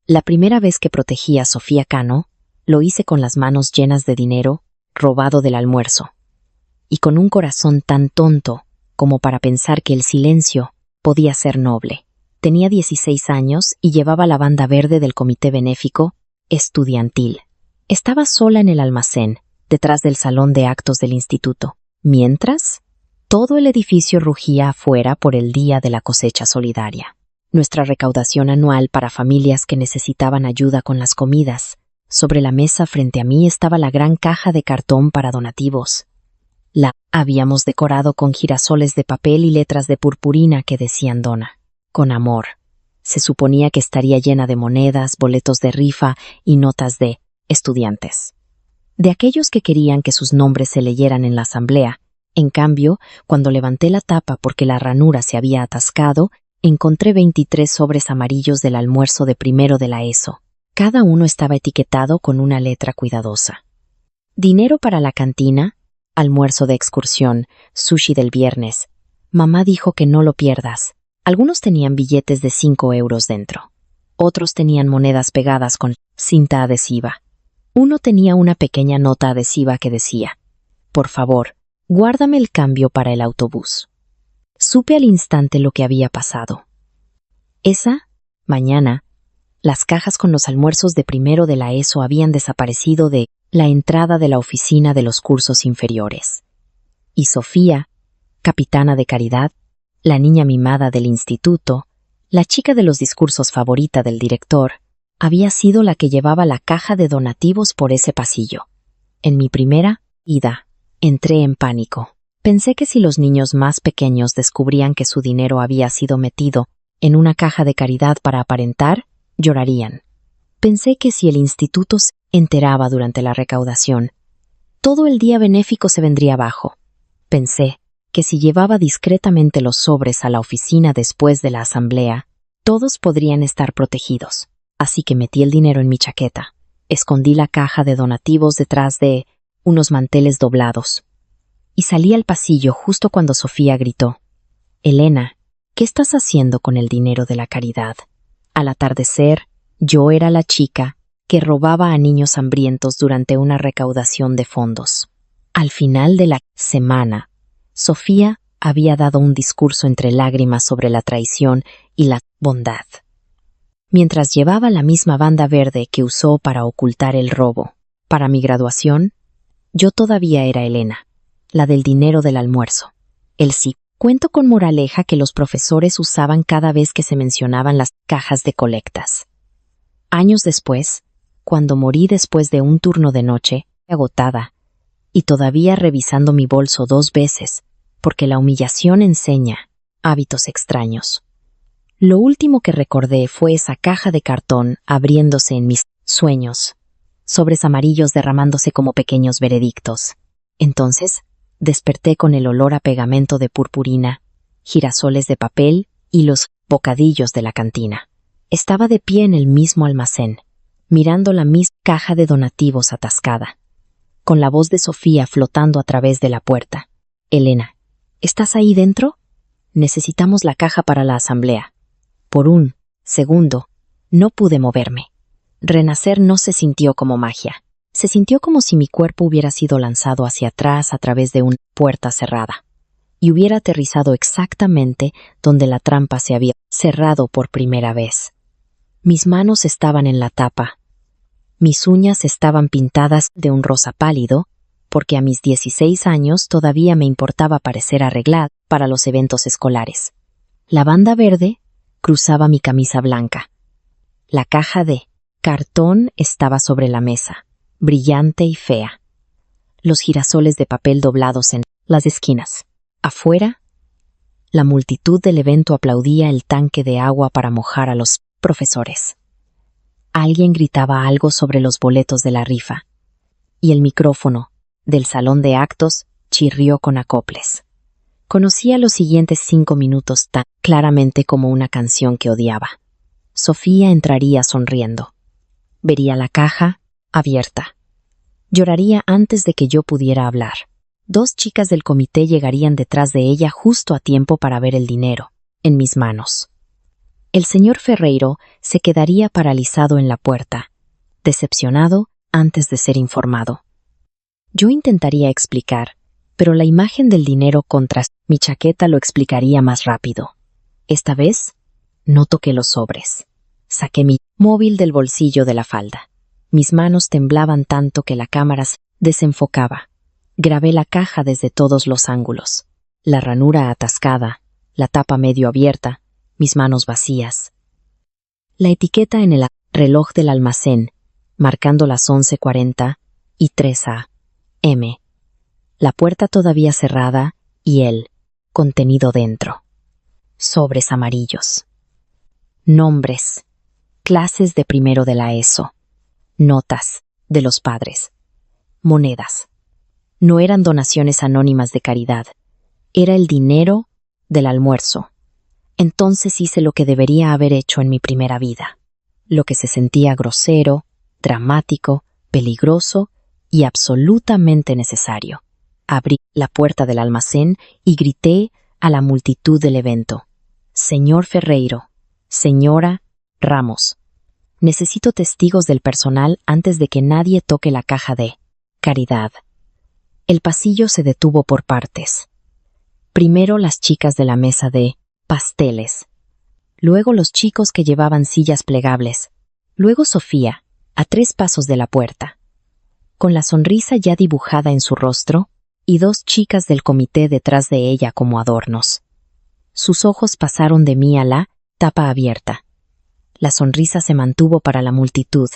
La primera vez que protegí a Sofía Cano, lo hice con las manos llenas de dinero robado del almuerzo, y con un corazón tan tonto como para pensar que el silencio podía ser noble. Tenía 16 años y llevaba la banda verde del comité benéfico estudiantil. Estaba sola en el almacén, detrás del salón de actos del instituto, mientras todo el edificio rugía afuera por el día de la cosecha solidaria. Nuestra recaudación anual para familias que necesitaban ayuda con las comidas. Sobre la mesa frente a mí estaba la gran caja de cartón para donativos. La habíamos decorado con girasoles de papel y letras de purpurina que decían dona. Con amor. Se suponía que estaría llena de monedas, boletos de rifa y notas de estudiantes. De aquellos que querían que sus nombres se leyeran en la asamblea. En cambio, cuando levanté la tapa porque la ranura se había atascado, encontré 23 sobres amarillos del almuerzo de primero de la ESO. Cada uno estaba etiquetado con una letra cuidadosa. Dinero para la cantina, almuerzo de excursión, sushi del viernes. Mamá dijo que no lo pierdas. Algunos tenían billetes de 5 euros dentro. Otros tenían monedas pegadas con cinta adhesiva. Uno tenía una pequeña nota adhesiva que decía: «Por favor, guárdame el cambio para el autobús». Supe al instante lo que había pasado. Esa mañana, las cajas con los almuerzos de primero de la ESO habían desaparecido de la entrada de la oficina de los cursos inferiores. Y Sofía, capitana de caridad, la niña mimada del instituto, la chica de los discursos favorita del director, había sido la que llevaba la caja de donativos por ese pasillo. En mi primera ida, entré en pánico. Pensé que si los niños más pequeños descubrían que su dinero había sido metido en una caja de caridad para aparentar, llorarían. Pensé que si el instituto se enteraba durante la recaudación, todo el día benéfico se vendría abajo. Pensé que si llevaba discretamente los sobres a la oficina después de la asamblea, todos podrían estar protegidos. Así que metí el dinero en mi chaqueta. Escondí la caja de donativos detrás de unos manteles doblados. Y salí al pasillo justo cuando Sofía gritó: «Elena, ¿qué estás haciendo con el dinero de la caridad?». Al atardecer, yo era la chica que robaba a niños hambrientos durante una recaudación de fondos. Al final de la semana, Sofía había dado un discurso entre lágrimas sobre la traición y la bondad. Mientras llevaba la misma banda verde que usó para ocultar el robo. Para mi graduación, yo todavía era Elena, la del dinero del almuerzo. El sí. Cuento con moraleja que los profesores usaban cada vez que se mencionaban las cajas de colectas. Años después, cuando morí después de un turno de noche, agotada, y todavía revisando mi bolso 2 veces, porque la humillación enseña hábitos extraños. Lo último que recordé fue esa caja de cartón abriéndose en mis sueños, sobres amarillos derramándose como pequeños veredictos. Entonces, desperté con el olor a pegamento de purpurina, girasoles de papel y los bocadillos de la cantina. Estaba de pie en el mismo almacén, mirando la misma caja de donativos atascada, con la voz de Sofía flotando a través de la puerta. «Elena, ¿estás ahí dentro? Necesitamos la caja para la asamblea». Por un segundo, no pude moverme. Renacer no se sintió como magia. Se sintió como si mi cuerpo hubiera sido lanzado hacia atrás a través de una puerta cerrada, y hubiera aterrizado exactamente donde la trampa se había cerrado por primera vez. Mis manos estaban en la tapa. Mis uñas estaban pintadas de un rosa pálido, porque a mis 16 años todavía me importaba parecer arreglada para los eventos escolares. La banda verde cruzaba mi camisa blanca. La caja de cartón estaba sobre la mesa, brillante y fea. Los girasoles de papel doblados en las esquinas. Afuera, la multitud del evento aplaudía el tanque de agua para mojar a los profesores. Alguien gritaba algo sobre los boletos de la rifa, y el micrófono del salón de actos chirrió con acoples. Conocía los siguientes 5 minutos tan claramente como una canción que odiaba. Sofía entraría sonriendo. Vería la caja abierta. Lloraría antes de que yo pudiera hablar. 2 chicas del comité llegarían detrás de ella justo a tiempo para ver el dinero en mis manos. El señor Ferreiro se quedaría paralizado en la puerta, decepcionado antes de ser informado. Yo intentaría explicar, pero la imagen del dinero contra mi chaqueta lo explicaría más rápido. Esta vez, no toqué los sobres. Saqué mi móvil del bolsillo de la falda. Mis manos temblaban tanto que la cámara se desenfocaba. Grabé la caja desde todos los ángulos. La ranura atascada, la tapa medio abierta, mis manos vacías. La etiqueta en el reloj del almacén, marcando las 11:40 y 3 a.m. La puerta todavía cerrada y el contenido dentro. Sobres amarillos. Nombres. Clases de primero de la ESO. Notas de los padres. Monedas. No eran donaciones anónimas de caridad. Era el dinero del almuerzo. Entonces hice lo que debería haber hecho en mi primera vida. Lo que se sentía grosero, dramático, peligroso y absolutamente necesario. Abrí la puerta del almacén y grité a la multitud del evento. Señor Ferreiro, señora Ramos, necesito testigos del personal antes de que nadie toque la caja de caridad. El pasillo se detuvo por partes. Primero las chicas de la mesa de pasteles. Luego los chicos que llevaban sillas plegables. Luego Sofía, a 3 pasos de la puerta. Con la sonrisa ya dibujada en su rostro, y 2 chicas del comité detrás de ella como adornos. Sus ojos pasaron de mí a la tapa abierta. La sonrisa se mantuvo para la multitud,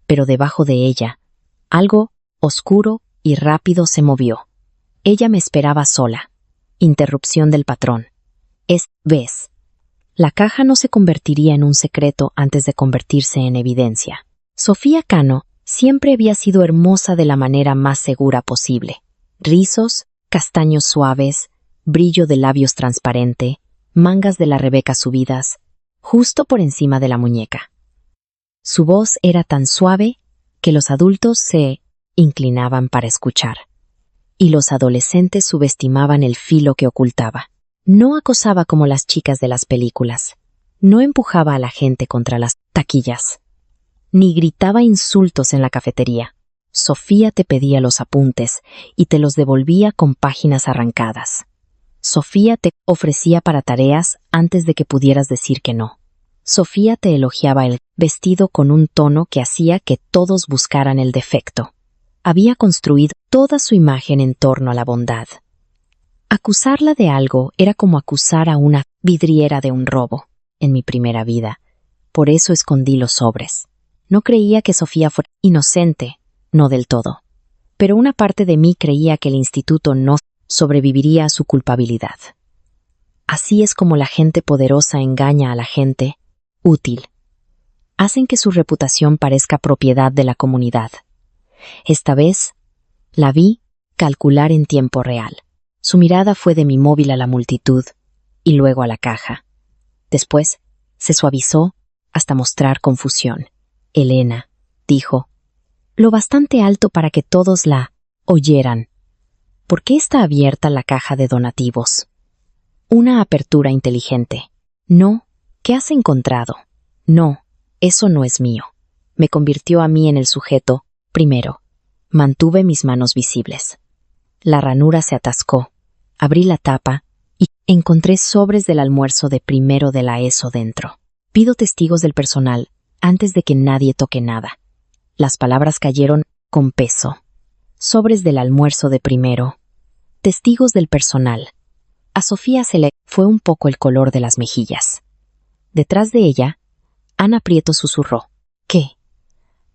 pero debajo de ella, algo oscuro y rápido se movió. Ella me esperaba sola. Interrupción del patrón. ¿Ves? La caja no se convertiría en un secreto antes de convertirse en evidencia. Sofía Cano siempre había sido hermosa de la manera más segura posible. Rizos, castaños suaves, brillo de labios transparente, mangas de la Rebeca subidas, justo por encima de la muñeca. Su voz era tan suave que los adultos se inclinaban para escuchar, y los adolescentes subestimaban el filo que ocultaba. No acosaba como las chicas de las películas, no empujaba a la gente contra las taquillas, ni gritaba insultos en la cafetería. Sofía te pedía los apuntes y te los devolvía con páginas arrancadas. Sofía te ofrecía para tareas antes de que pudieras decir que no. Sofía te elogiaba el vestido con un tono que hacía que todos buscaran el defecto. Había construido toda su imagen en torno a la bondad. Acusarla de algo era como acusar a una vidriera de un robo, en mi primera vida. Por eso escondí los sobres. No creía que Sofía fuera inocente, no del todo. Pero una parte de mí creía que el instituto no sobreviviría a su culpabilidad. Así es como la gente poderosa engaña a la gente útil. Hacen que su reputación parezca propiedad de la comunidad. Esta vez, la vi calcular en tiempo real. Su mirada fue de mi móvil a la multitud y luego a la caja. Después, se suavizó hasta mostrar confusión. Elena, dijo, lo bastante alto para que todos la oyeran. ¿Por qué está abierta la caja de donativos? Una apertura inteligente. No, ¿qué has encontrado? No, eso no es mío. Me convirtió a mí en el sujeto, primero. Mantuve mis manos visibles. La ranura se atascó. Abrí la tapa y encontré sobres del almuerzo de primero de la ESO dentro. Pido testigos del personal antes de que nadie toque nada. Las palabras cayeron con peso. Sobres del almuerzo de primero. Testigos del personal. A Sofía se le fue un poco el color de las mejillas. Detrás de ella, Ana Prieto susurró. ¿Qué?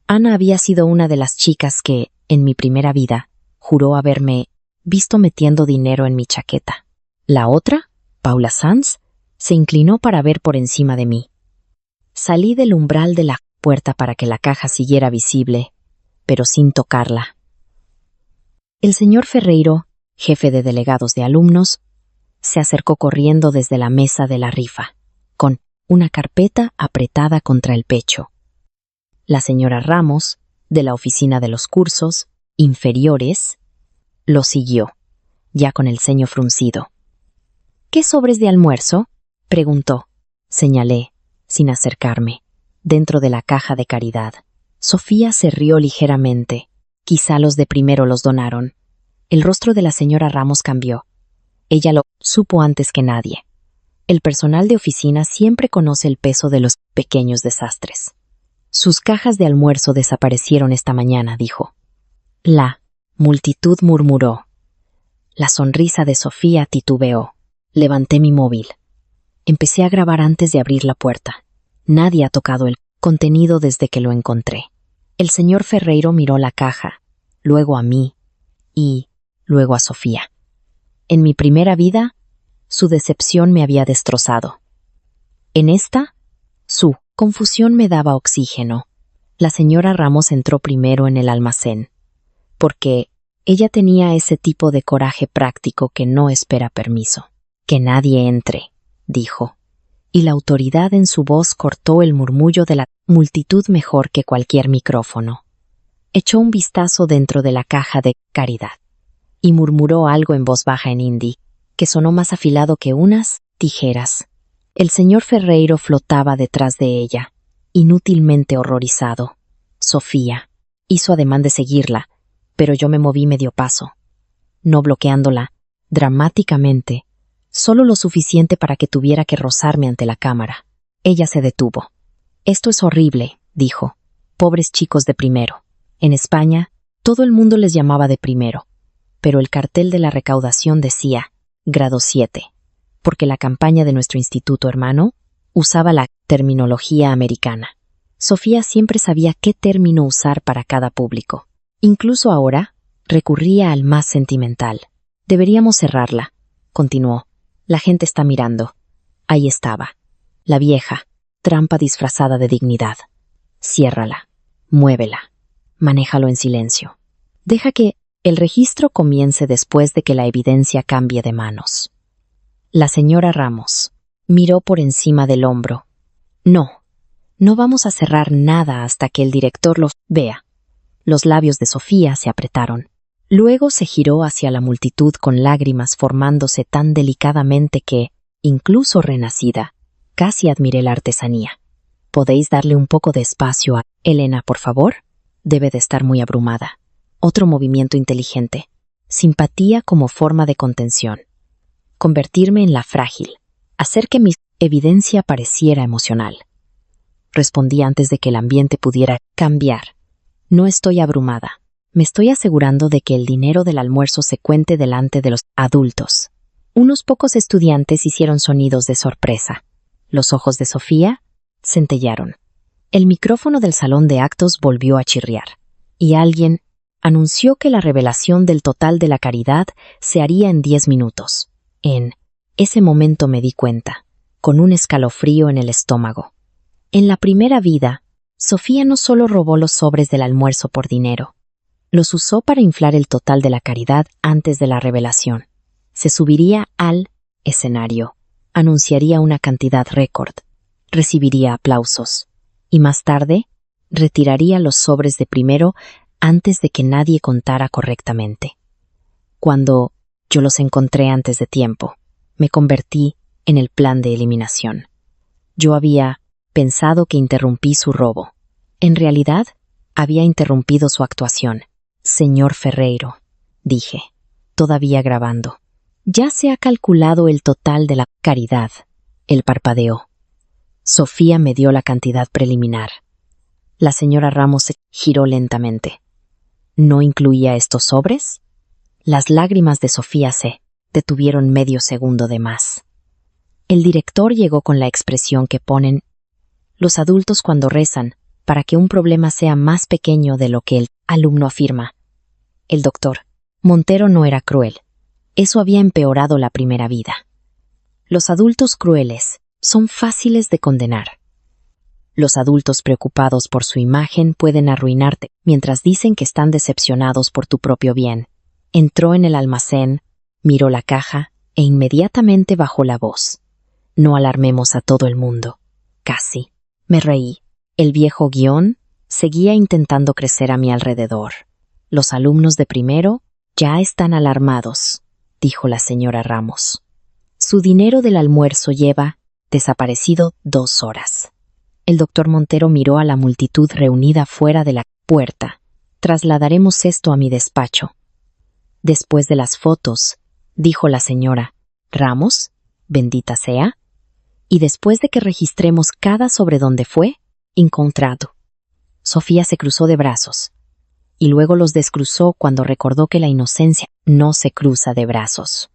Ana había sido una de las chicas que, en mi primera vida, juró haberme visto metiendo dinero en mi chaqueta. La otra, Paula Sanz, se inclinó para ver por encima de mí. Salí del umbral de la puerta para que la caja siguiera visible, pero sin tocarla. El señor Ferreiro, jefe de delegados de alumnos, se acercó corriendo desde la mesa de la rifa, con una carpeta apretada contra el pecho. La señora Ramos, de la oficina de los cursos inferiores, lo siguió, ya con el ceño fruncido. ¿Qué sobres de almuerzo? Preguntó. Señalé. sin acercarme, dentro de la caja de caridad. Sofía se rió ligeramente. Quizá los de primero los donaron. El rostro de la señora Ramos cambió. Ella lo supo antes que nadie. El personal de oficina siempre conoce el peso de los pequeños desastres. Sus cajas de almuerzo desaparecieron esta mañana, dijo. La multitud murmuró. La sonrisa de Sofía titubeó. Levanté mi móvil. Empecé a grabar antes de abrir la puerta. Nadie ha tocado el contenido desde que lo encontré. El señor Ferreiro miró la caja, luego a mí y luego a Sofía. En mi primera vida, su decepción me había destrozado. En esta, su confusión me daba oxígeno. La señora Ramos entró primero en el almacén, porque ella tenía ese tipo de coraje práctico que no espera permiso. Que nadie entre, dijo, y la autoridad en su voz cortó el murmullo de la multitud mejor que cualquier micrófono. Echó un vistazo dentro de la caja de caridad y murmuró algo en voz baja en hindi, que sonó más afilado que unas tijeras. El señor Ferreiro flotaba detrás de ella, inútilmente horrorizado. Sofía hizo ademán de seguirla, pero yo me moví medio paso, no bloqueándola, dramáticamente, solo lo suficiente para que tuviera que rozarme ante la cámara. Ella se detuvo. «Esto es horrible», dijo. «Pobres chicos de primero. En España, todo el mundo les llamaba de primero, pero el cartel de la recaudación decía grado 7, porque la campaña de nuestro instituto hermano usaba la terminología americana. Sofía siempre sabía qué término usar para cada público. Incluso ahora, recurría al más sentimental. Deberíamos cerrarla», continuó. «La gente está mirando». Ahí estaba. La vieja, trampa disfrazada de dignidad. «Ciérrala. Muévela. Manéjalo en silencio. Deja que el registro comience después de que la evidencia cambie de manos». La señora Ramos miró por encima del hombro. «No vamos a cerrar nada hasta que el director lo vea». Los labios de Sofía se apretaron. Luego se giró hacia la multitud con lágrimas formándose tan delicadamente que, incluso renacida, casi admiré la artesanía. «¿Podéis darle un poco de espacio a Elena, por favor? Debe de estar muy abrumada». Otro movimiento inteligente. Simpatía como forma de contención. Convertirme en la frágil. Hacer que mi evidencia pareciera emocional. Respondí antes de que el ambiente pudiera cambiar. «No estoy abrumada. Me estoy asegurando de que el dinero del almuerzo se cuente delante de los adultos». Unos pocos estudiantes hicieron sonidos de sorpresa. Los ojos de Sofía centellaron. El micrófono del salón de actos volvió a chirriar, y alguien anunció que la revelación del total de la caridad se haría en 10 minutos. En ese momento me di cuenta, con un escalofrío en el estómago. En la primera vida, Sofía no solo robó los sobres del almuerzo por dinero, los usó para inflar el total de la caridad antes de la revelación. Se subiría al escenario, anunciaría una cantidad récord, recibiría aplausos, y más tarde retiraría los sobres de primero antes de que nadie contara correctamente. Cuando yo los encontré antes de tiempo, me convertí en el plan de eliminación. Yo había pensado que interrumpí su robo. En realidad, había interrumpido su actuación. «Señor Ferreiro», dije, todavía grabando. «Ya se ha calculado el total de la caridad». Él parpadeó. Sofía me dio la cantidad preliminar. La señora Ramos se giró lentamente. «¿No incluía estos sobres?» Las lágrimas de Sofía se detuvieron medio segundo de más. El director llegó con la expresión que ponen los adultos cuando rezan para que un problema sea más pequeño de lo que el alumno afirma. El doctor Montero no era cruel. Eso había empeorado la primera vida. Los adultos crueles son fáciles de condenar. Los adultos preocupados por su imagen pueden arruinarte mientras dicen que están decepcionados por tu propio bien. Entró en el almacén, miró la caja e inmediatamente bajó la voz. «No alarmemos a todo el mundo». Casi. Me reí. El viejo guión seguía intentando crecer a mi alrededor. «Los alumnos de primero ya están alarmados», dijo la señora Ramos. «Su dinero del almuerzo lleva desaparecido 2 horas. El doctor Montero miró a la multitud reunida fuera de la puerta. Trasladaremos esto a mi despacho. Después de las fotos, dijo la señora Ramos, bendita sea, y después de que registremos cada sobre dónde fue encontrado. Sofía se cruzó de brazos, y luego los descruzó cuando recordó que la inocencia no se cruza de brazos.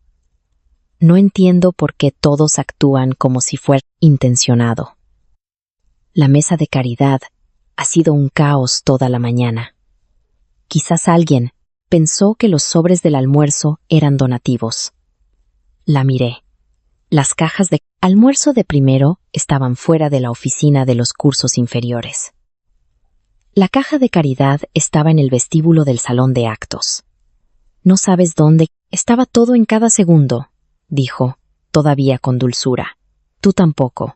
No entiendo por qué todos actúan como si fuera intencionado. La mesa de caridad ha sido un caos toda la mañana. Quizás alguien pensó que los sobres del almuerzo eran donativos. La miré. Las cajas de almuerzo de primero estaban fuera de la oficina de los cursos inferiores. La caja de caridad estaba en el vestíbulo del salón de actos. No sabes dónde, estaba todo en cada segundo, dijo, todavía con dulzura. Tú tampoco,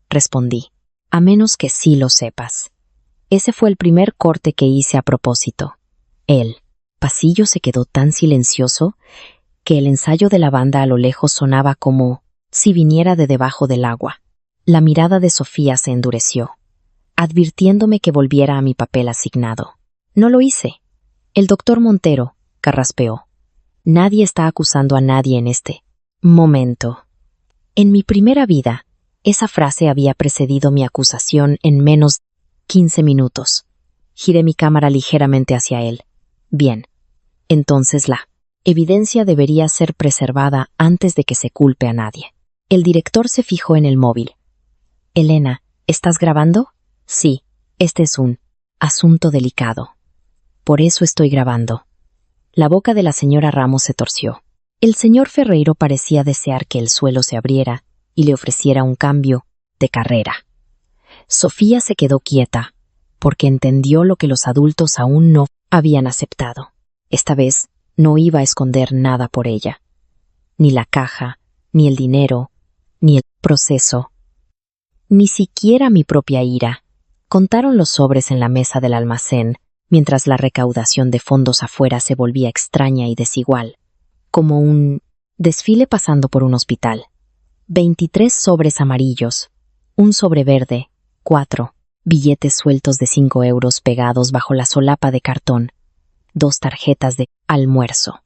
respondí, a menos que sí lo sepas. Ese fue el primer corte que hice a propósito. El pasillo se quedó tan silencioso que el ensayo de la banda a lo lejos sonaba como si viniera de debajo del agua. La mirada de Sofía se endureció, advirtiéndome que volviera a mi papel asignado. No lo hice. El doctor Montero carraspeó. Nadie está acusando a nadie en este momento. En mi primera vida, esa frase había precedido mi acusación en menos de 15 minutos. Giré mi cámara ligeramente hacia él. Bien. Entonces la evidencia debería ser preservada antes de que se culpe a nadie. El director se fijó en el móvil. Elena, ¿estás grabando? Sí, este es un asunto delicado. Por eso estoy grabando. La boca de la señora Ramos se torció. El señor Ferreiro parecía desear que el suelo se abriera y le ofreciera un cambio de carrera. Sofía se quedó quieta, porque entendió lo que los adultos aún no habían aceptado. Esta vez no iba a esconder nada por ella. Ni la caja, ni el dinero, ni el proceso. Ni siquiera mi propia ira. Contaron los sobres en la mesa del almacén, mientras la recaudación de fondos afuera se volvía extraña y desigual, como un desfile pasando por un hospital. 23 sobres amarillos, un sobre verde, 4 billetes sueltos de 5 euros pegados bajo la solapa de cartón, 2 tarjetas de almuerzo.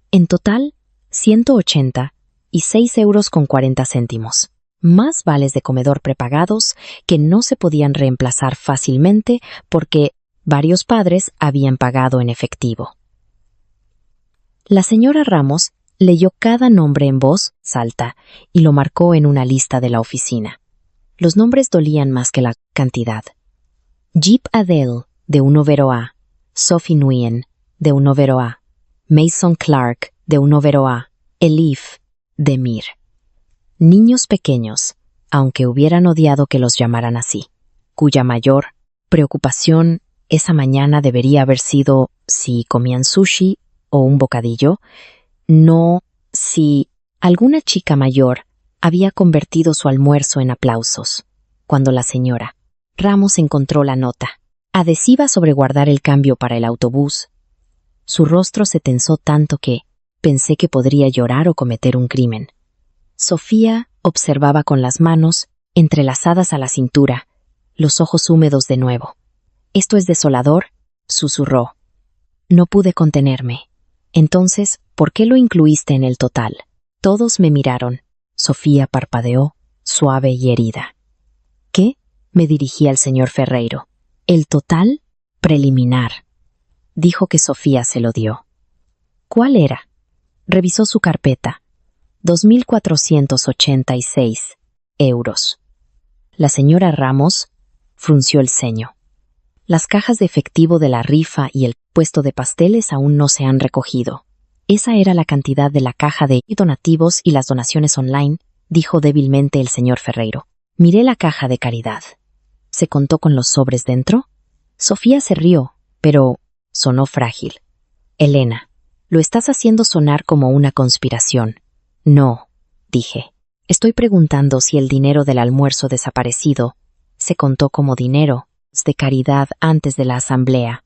En total, 180 y 6 euros con 40 céntimos. Más vales de comedor prepagados que no se podían reemplazar fácilmente porque varios padres habían pagado en efectivo. La señora Ramos leyó cada nombre en voz alta y lo marcó en una lista de la oficina. Los nombres dolían más que la cantidad. Jeep Adele, de un overo A. Sophie Nguyen, de un overo A. Mason Clark, de un overo A. Elif, de Mir. Niños pequeños, aunque hubieran odiado que los llamaran así, cuya mayor preocupación esa mañana debería haber sido si comían sushi o un bocadillo, no si alguna chica mayor había convertido su almuerzo en aplausos, cuando la señora Ramos encontró la nota adhesiva sobre guardar el cambio para el autobús. Su rostro se tensó tanto que pensé que podría llorar o cometer un crimen. Sofía observaba con las manos entrelazadas a la cintura, los ojos húmedos de nuevo. «Esto es desolador», susurró. No pude contenerme. «Entonces, ¿por qué lo incluiste en el total?» Todos me miraron. Sofía parpadeó, suave y herida. «¿Qué?» me dirigí al señor Ferreiro. «El total preliminar». Dijo que Sofía se lo dio. «¿Cuál era?» Revisó su carpeta. 2.486 euros. La señora Ramos frunció el ceño. Las cajas de efectivo de la rifa y el puesto de pasteles aún no se han recogido. Esa era la cantidad de la caja de donativos y las donaciones online, dijo débilmente el señor Ferreiro. Miré la caja de caridad. ¿Se contó con los sobres dentro? Sofía se rió, pero sonó frágil. Elena, lo estás haciendo sonar como una conspiración. No, dije. Estoy preguntando si el dinero del almuerzo desaparecido se contó como dinero de caridad antes de la asamblea.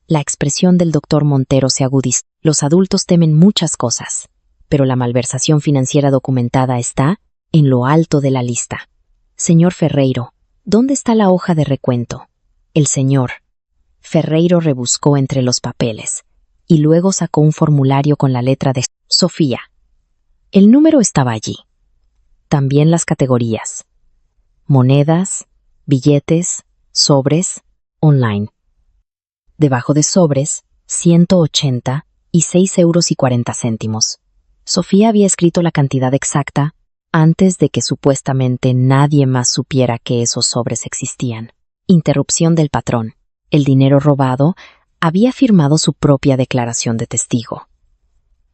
La expresión del doctor Montero se agudizó. Los adultos temen muchas cosas, pero la malversación financiera documentada está en lo alto de la lista. Señor Ferreiro, ¿Dónde está la hoja de recuento? El señor Ferreiro rebuscó entre los papeles y luego sacó un formulario con la letra de Sofía. El número estaba allí. También las categorías: monedas, billetes, sobres, online. Debajo de sobres, 180 y 6,40 €. Sofía había escrito la cantidad exacta antes de que supuestamente nadie más supiera que esos sobres existían. Interrupción del patrón. El dinero robado había firmado su propia declaración de testigo.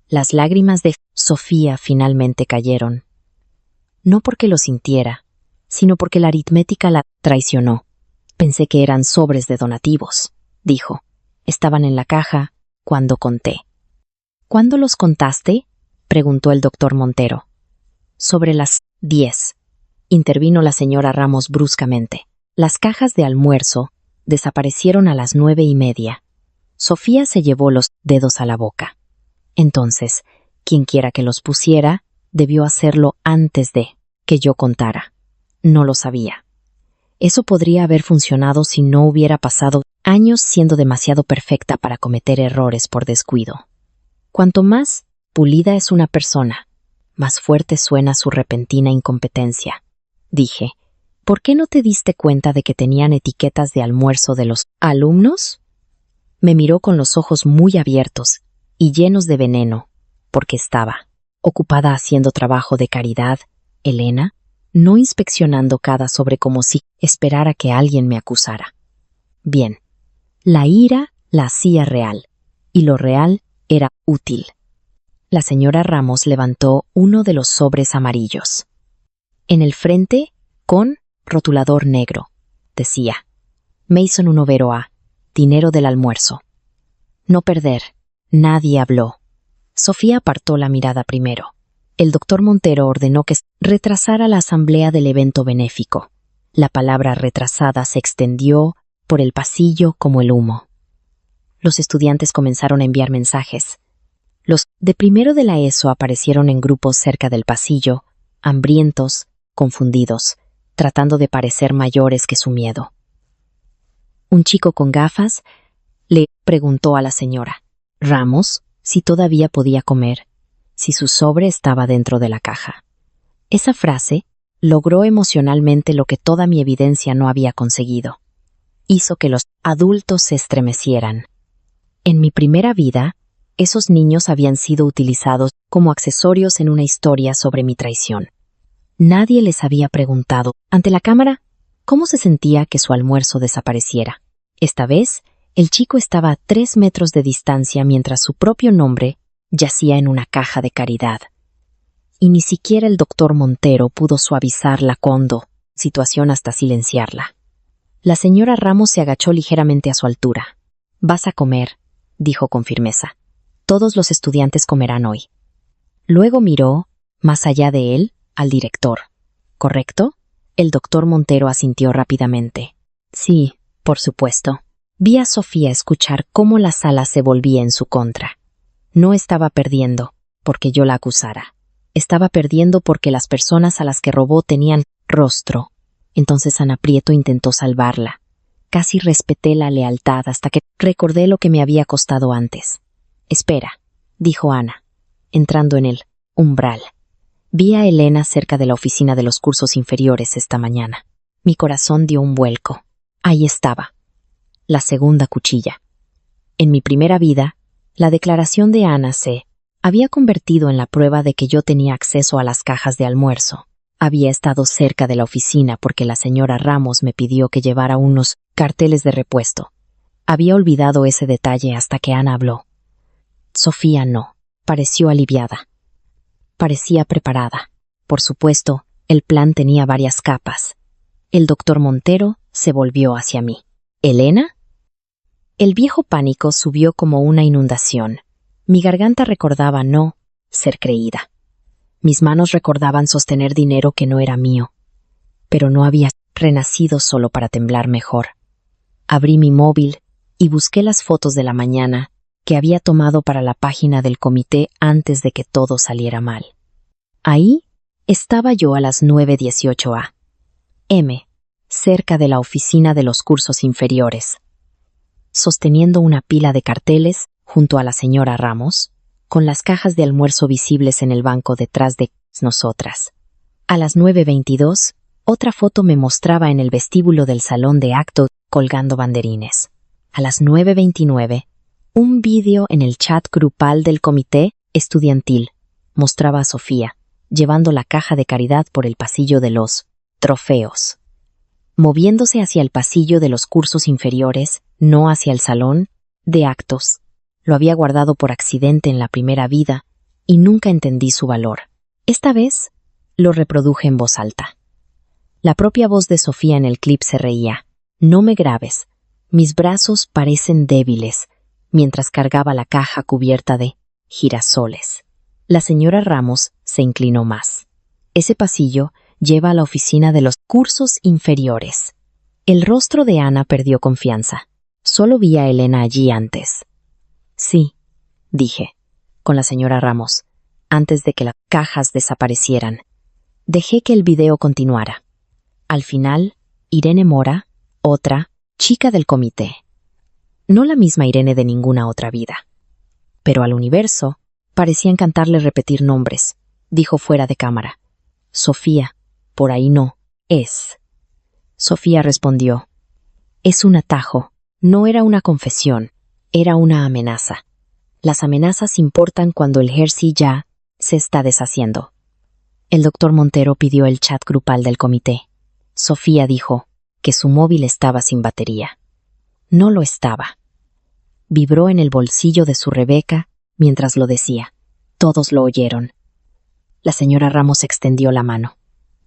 Las lágrimas de Sofía finalmente cayeron. No porque lo sintiera, sino porque la aritmética la traicionó. Pensé que eran sobres de donativos, dijo. Estaban en la caja cuando conté. ¿Cuándo los contaste?, preguntó el doctor Montero. Sobre las 10, intervino la señora Ramos bruscamente. Las cajas de almuerzo desaparecieron a las 9:30. Sofía se llevó los dedos a la boca. Entonces, quienquiera que los pusiera, debió hacerlo antes de que yo contara. No lo sabía. Eso podría haber funcionado si no hubiera pasado años siendo demasiado perfecta para cometer errores por descuido. Cuanto más pulida es una persona, más fuerte suena su repentina incompetencia. Dije, ¿por qué no te diste cuenta de que tenían etiquetas de almuerzo de los alumnos? Me miró con los ojos muy abiertos y llenos de veneno, porque estaba ocupada haciendo trabajo de caridad, Elena, no inspeccionando cada sobre como si esperara que alguien me acusara. Bien, la ira la hacía real, y lo real era útil. La señora Ramos levantó uno de los sobres amarillos. En el frente, con rotulador negro, decía: Mason 1 A, dinero del almuerzo. No perder. Nadie habló. Sofía apartó la mirada primero. El doctor Montero ordenó que retrasara la asamblea del evento benéfico. La palabra retrasada se extendió por el pasillo como el humo. Los estudiantes comenzaron a enviar mensajes. Los de primero de la ESO aparecieron en grupos cerca del pasillo, hambrientos, confundidos, tratando de parecer mayores que su miedo. Un chico con gafas le preguntó a la señora Ramos si todavía podía comer, si su sobre estaba dentro de la caja. Esa frase logró emocionalmente lo que toda mi evidencia no había conseguido. Hizo que los adultos se estremecieran. En mi primera vida, esos niños habían sido utilizados como accesorios en una historia sobre mi traición. Nadie les había preguntado, ante la cámara, cómo se sentía que su almuerzo desapareciera. Esta vez, el chico estaba a 3 metros de distancia mientras su propio nombre yacía en una caja de caridad. Y ni siquiera el doctor Montero pudo suavizar la situación hasta silenciarla. La señora Ramos se agachó ligeramente a su altura. «Vas a comer», dijo con firmeza. «Todos los estudiantes comerán hoy». Luego miró, más allá de él, al director. ¿Correcto? El doctor Montero asintió rápidamente. Sí, por supuesto. Vi a Sofía escuchar cómo la sala se volvía en su contra. No estaba perdiendo porque yo la acusara. Estaba perdiendo porque las personas a las que robó tenían rostro. Entonces Ana Prieto intentó salvarla. Casi respeté la lealtad hasta que recordé lo que me había costado antes. «Espera», dijo Ana, entrando en el umbral. Vi a Elena cerca de la oficina de los cursos inferiores esta mañana. Mi corazón dio un vuelco. Ahí estaba. La segunda cuchilla. En mi primera vida, la declaración de Ana se había convertido en la prueba de que yo tenía acceso a las cajas de almuerzo. Había estado cerca de la oficina porque la señora Ramos me pidió que llevara unos carteles de repuesto. Había olvidado ese detalle hasta que Ana habló. Sofía no. Pareció aliviada. Parecía preparada. Por supuesto, el plan tenía varias capas. El doctor Montero se volvió hacia mí. ¿Elena? El viejo pánico subió como una inundación. Mi garganta recordaba no ser creída. Mis manos recordaban sostener dinero que no era mío. Pero no había renacido solo para temblar mejor. Abrí mi móvil y busqué las fotos de la mañana que había tomado para la página del comité antes de que todo saliera mal. Ahí estaba yo a las 9:18 a.m., cerca de la oficina de los cursos inferiores, sosteniendo una pila de carteles junto a la señora Ramos, con las cajas de almuerzo visibles en el banco detrás de nosotras. A las 9:22, otra foto me mostraba en el vestíbulo del salón de actos colgando banderines. A las 9:29, un vídeo en el chat grupal del comité estudiantil mostraba a Sofía llevando la caja de caridad por el pasillo de los trofeos, moviéndose hacia el pasillo de los cursos inferiores, no hacia el salón de actos. Lo había guardado por accidente en la primera vida y nunca entendí su valor. Esta vez lo reproduje en voz alta. La propia voz de Sofía en el clip se reía. No me grabes. Mis brazos parecen débiles, mientras cargaba la caja cubierta de girasoles. La señora Ramos se inclinó más. Ese pasillo lleva a la oficina de los cursos inferiores. El rostro de Ana perdió confianza. Solo vi a Elena allí antes. Sí, dije, con la señora Ramos, antes de que las cajas desaparecieran. Dejé que el video continuara. Al final, Irene Mora, otra chica del comité. No la misma Irene de ninguna otra vida. Pero al universo parecía encantarle repetir nombres. Dijo fuera de cámara. Sofía, por ahí no, es. Sofía respondió. Es un atajo. No era una confesión, era una amenaza. Las amenazas importan cuando el Jersey ya se está deshaciendo. El doctor Montero pidió el chat grupal del comité. Sofía dijo que su móvil estaba sin batería. No lo estaba. Vibró en el bolsillo de su Rebeca mientras lo decía. Todos lo oyeron. La señora Ramos extendió la mano.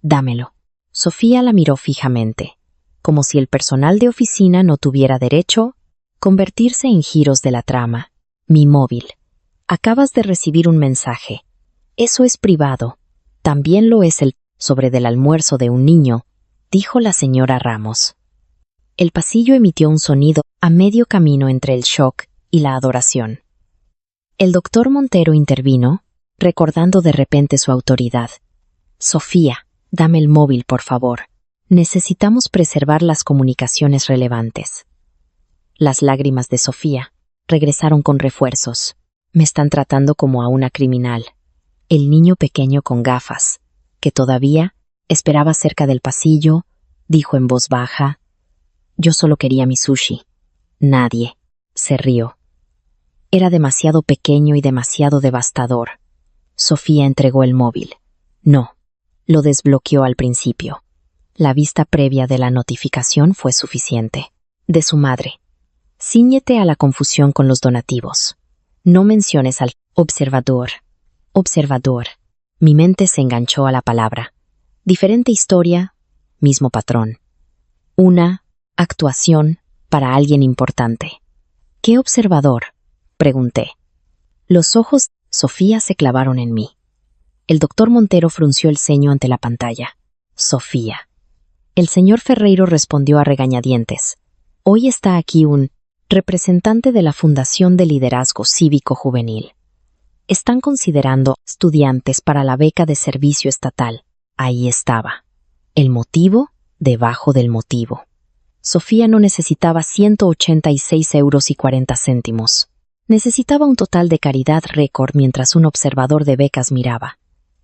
Dámelo. Sofía la miró fijamente, como si el personal de oficina no tuviera derecho a convertirse en giros de la trama. Mi móvil. Acabas de recibir un mensaje. Eso es privado. También lo es el sobre del almuerzo de un niño, dijo la señora Ramos. El pasillo emitió un sonido a medio camino entre el shock y la adoración. El doctor Montero intervino, recordando de repente su autoridad. Sofía, dame el móvil, por favor. Necesitamos preservar las comunicaciones relevantes. Las lágrimas de Sofía regresaron con refuerzos. Me están tratando como a una criminal. El niño pequeño con gafas, que todavía esperaba cerca del pasillo, dijo en voz baja. Yo solo quería mi sushi. Nadie. Se rió. Era demasiado pequeño y demasiado devastador. Sofía entregó el móvil. No. Lo desbloqueó al principio. La vista previa de la notificación fue suficiente. De su madre. Cíñete a la confusión con los donativos. No menciones al observador. Observador. Mi mente se enganchó a la palabra. Diferente historia, mismo patrón. Una actuación para alguien importante. ¿Qué observador? Pregunté. Los ojos de Sofía se clavaron en mí. El doctor Montero frunció el ceño ante la pantalla. Sofía. El señor Ferreiro respondió a regañadientes. Hoy está aquí un representante de la Fundación de Liderazgo Cívico Juvenil. Están considerando estudiantes para la beca de servicio estatal. Ahí estaba. El motivo debajo del motivo. Sofía no necesitaba 186,40 €. Necesitaba un total de caridad récord mientras un observador de becas miraba.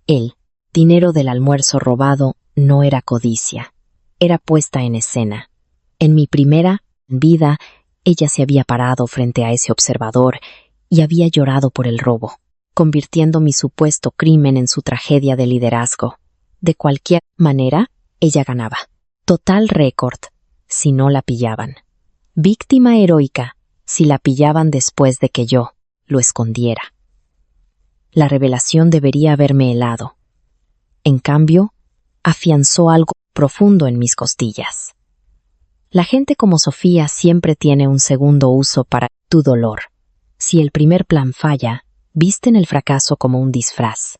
El dinero del almuerzo robado no era codicia. Era puesta en escena. En mi primera vida, ella se había parado frente a ese observador y había llorado por el robo, convirtiendo mi supuesto crimen en su tragedia de liderazgo. De cualquier manera, ella ganaba. Total récord, si no la pillaban. Víctima heroica, si la pillaban después de que yo lo escondiera. La revelación debería haberme helado. En cambio, afianzó algo profundo en mis costillas. La gente como Sofía siempre tiene un segundo uso para tu dolor. Si el primer plan falla, visten el fracaso como un disfraz.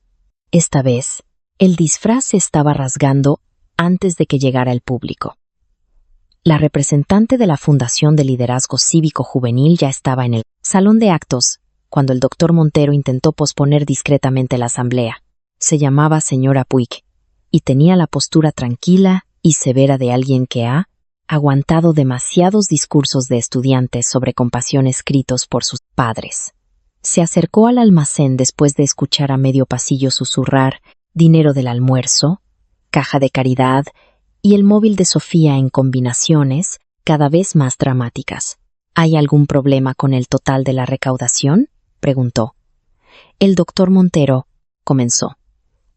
Esta vez, el disfraz se estaba rasgando antes de que llegara el público. La representante de la Fundación de Liderazgo Cívico Juvenil ya estaba en el salón de actos cuando el doctor Montero intentó posponer discretamente la asamblea. Se llamaba señora Puig y tenía la postura tranquila y severa de alguien que ha aguantado demasiados discursos de estudiantes sobre compasión escritos por sus padres. Se acercó al almacén después de escuchar a medio pasillo susurrar dinero del almuerzo, caja de caridad y el móvil de Sofía en combinaciones cada vez más dramáticas. ¿Hay algún problema con el total de la recaudación?, preguntó. El doctor Montero comenzó.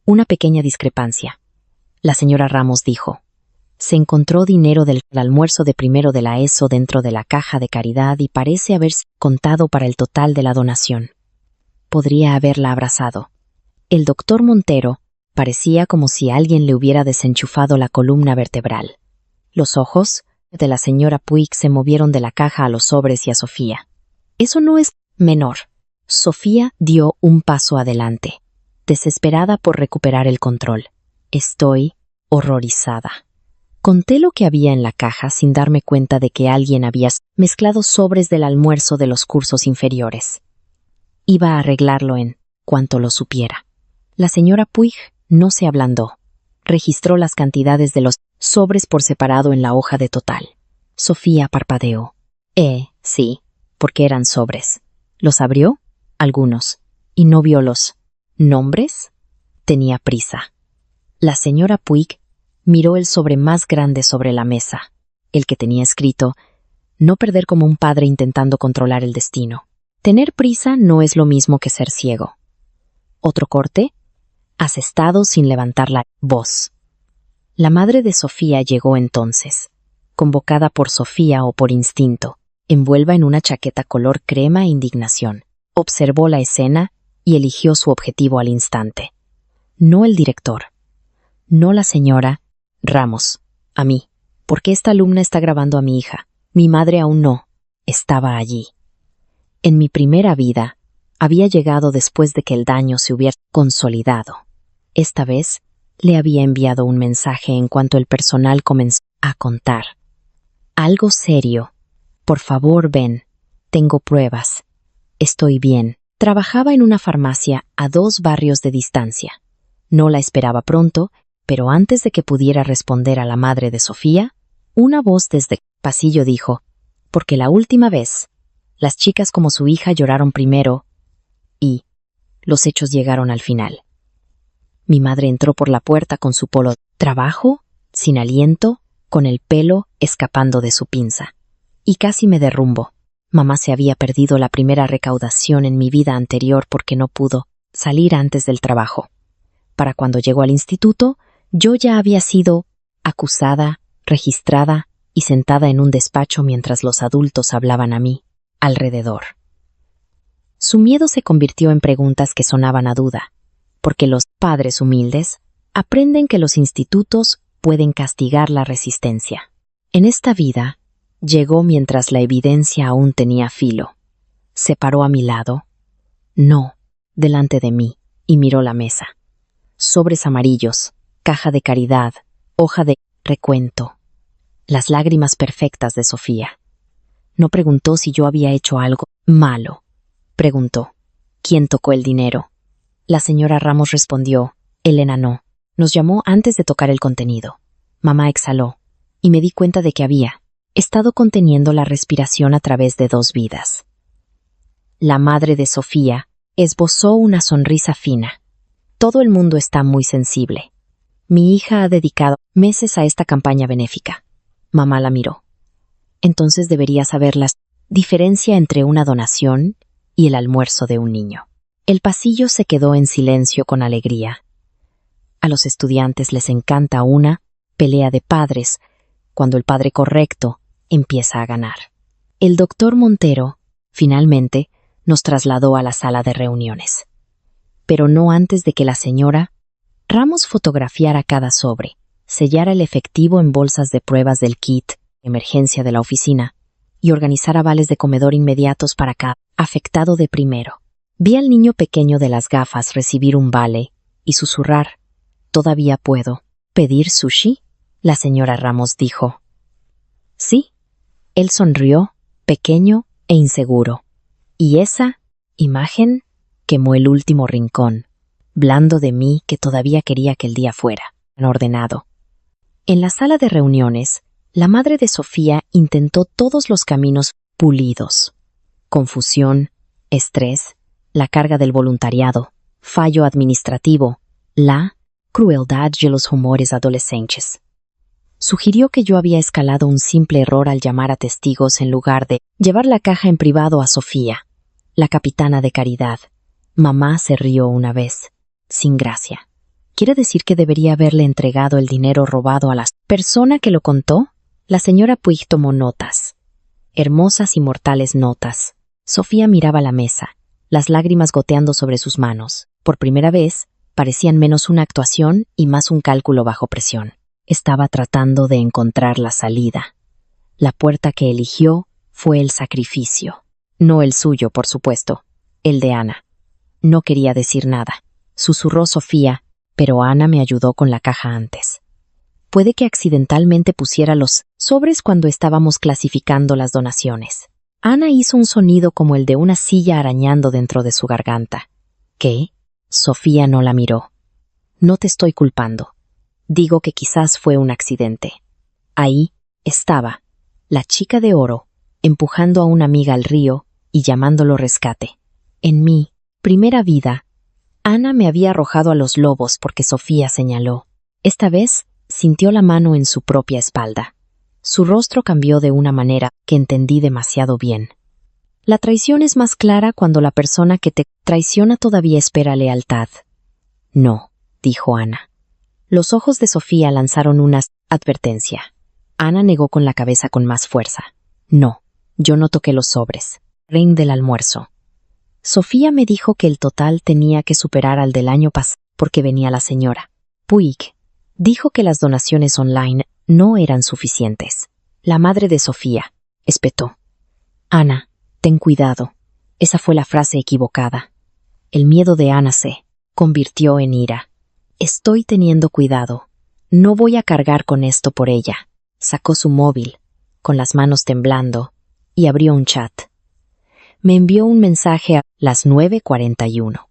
Una pequeña discrepancia. La señora Ramos dijo. Se encontró dinero del almuerzo de primero de la ESO dentro de la caja de caridad y parece haberse contado para el total de la donación. Podría haberla abrazado. El doctor Montero parecía como si alguien le hubiera desenchufado la columna vertebral. Los ojos de la señora Puig se movieron de la caja a los sobres y a Sofía. Eso no es menor. Sofía dio un paso adelante, desesperada por recuperar el control. Estoy horrorizada. Conté lo que había en la caja sin darme cuenta de que alguien había mezclado sobres del almuerzo de los cursos inferiores. Iba a arreglarlo en cuanto lo supiera. La señora Puig no se ablandó. Registró las cantidades de los sobres por separado en la hoja de total. Sofía parpadeó. Sí, porque eran sobres. ¿Los abrió? Algunos. ¿Y no vio los nombres? Tenía prisa. La señora Puig miró el sobre más grande sobre la mesa, el que tenía escrito: no perder como un padre intentando controlar el destino. Tener prisa no es lo mismo que ser ciego. Otro corte: has estado sin levantar la voz. La madre de Sofía llegó entonces, convocada por Sofía o por instinto, envuelva en una chaqueta color crema e indignación. Observó la escena y eligió su objetivo al instante. No el director. No la señora Ramos. A mí. Porque esta alumna está grabando a mi hija. Mi madre aún no. Estaba allí. En mi primera vida, había llegado después de que el daño se hubiera consolidado. Esta vez, le había enviado un mensaje en cuanto el personal comenzó a contar. Algo serio. Por favor, ven. Tengo pruebas. Estoy bien. Trabajaba en una farmacia a 2 barrios de distancia. No la esperaba pronto, pero antes de que pudiera responder a la madre de Sofía, una voz desde el pasillo dijo: porque la última vez, las chicas como su hija lloraron primero y los hechos llegaron al final. Mi madre entró por la puerta con su polo trabajo, sin aliento, con el pelo escapando de su pinza. Y casi me derrumbo. Mamá se había perdido la primera recaudación en mi vida anterior porque no pudo salir antes del trabajo. Para cuando llegó al instituto, yo ya había sido acusada, registrada y sentada en un despacho mientras los adultos hablaban a mí, alrededor. Su miedo se convirtió en preguntas que sonaban a duda, porque los padres humildes aprenden que los institutos pueden castigar la resistencia. En esta vida, llegó mientras la evidencia aún tenía filo. Se paró a mi lado, no, delante de mí, y miró la mesa. Sobres amarillos, caja de caridad, hoja de recuento. Las lágrimas perfectas de Sofía. No preguntó si yo había hecho algo malo. Preguntó: ¿quién tocó el dinero? La señora Ramos respondió: Elena no. Nos llamó antes de tocar el contenido. Mamá exhaló, y me di cuenta de que había estado conteniendo la respiración a través de 2 vidas. La madre de Sofía esbozó una sonrisa fina. Todo el mundo está muy sensible. Mi hija ha dedicado meses a esta campaña benéfica. Mamá la miró. Entonces debería saber la diferencia entre una donación y el almuerzo de un niño. El pasillo se quedó en silencio con alegría. A los estudiantes les encanta una pelea de padres cuando el padre correcto empieza a ganar. El doctor Montero, finalmente, nos trasladó a la sala de reuniones. Pero no antes de que la señora Ramos fotografiara cada sobre, sellara el efectivo en bolsas de pruebas del kit de emergencia de la oficina y organizara vales de comedor inmediatos para cada afectado de primero. Vi al niño pequeño de las gafas recibir un vale y susurrar: ¿todavía puedo pedir sushi? La señora Ramos dijo: sí. Él sonrió, pequeño e inseguro. Y esa imagen quemó el último rincón, blando de mí que todavía quería que el día fuera ordenado. En la sala de reuniones, la madre de Sofía intentó todos los caminos pulidos. Confusión, estrés, la carga del voluntariado, fallo administrativo, la crueldad de los humores adolescentes. Sugirió que yo había escalado un simple error al llamar a testigos en lugar de llevar la caja en privado a Sofía, la capitana de caridad. Mamá se rió una vez, sin gracia. ¿Quiere decir que debería haberle entregado el dinero robado a la persona que lo contó? La señora Puig tomó notas. Hermosas y mortales notas. Sofía miraba la mesa, las lágrimas goteando sobre sus manos. Por primera vez, parecían menos una actuación y más un cálculo bajo presión. Estaba tratando de encontrar la salida. La puerta que eligió fue el sacrificio. No el suyo, por supuesto, el de Ana. No quería decir nada. Susurró Sofía, pero Ana me ayudó con la caja antes. Puede que accidentalmente pusiera los sobres cuando estábamos clasificando las donaciones. Ana hizo un sonido como el de una silla arañando dentro de su garganta. ¿Qué? Sofía no la miró. No te estoy culpando. Digo que quizás fue un accidente. Ahí estaba, la chica de oro, empujando a una amiga al río y llamándolo rescate. En mi primera vida, Ana me había arrojado a los lobos porque Sofía señaló. Esta vez sintió la mano en su propia espalda. Su rostro cambió de una manera que entendí demasiado bien. La traición es más clara cuando la persona que te traiciona todavía espera lealtad. No, dijo Ana. Los ojos de Sofía lanzaron una advertencia. Ana negó con la cabeza con más fuerza. No, yo no toqué los sobres. Ring del almuerzo. Sofía me dijo que el total tenía que superar al del año pasado porque venía la señora Puig. Dijo que las donaciones online no eran suficientes. La madre de Sofía espetó. Ana, ten cuidado. Esa fue la frase equivocada. El miedo de Ana se convirtió en ira. Estoy teniendo cuidado. No voy a cargar con esto por ella. Sacó su móvil, con las manos temblando, y abrió un chat. Me envió un mensaje a las 9:41.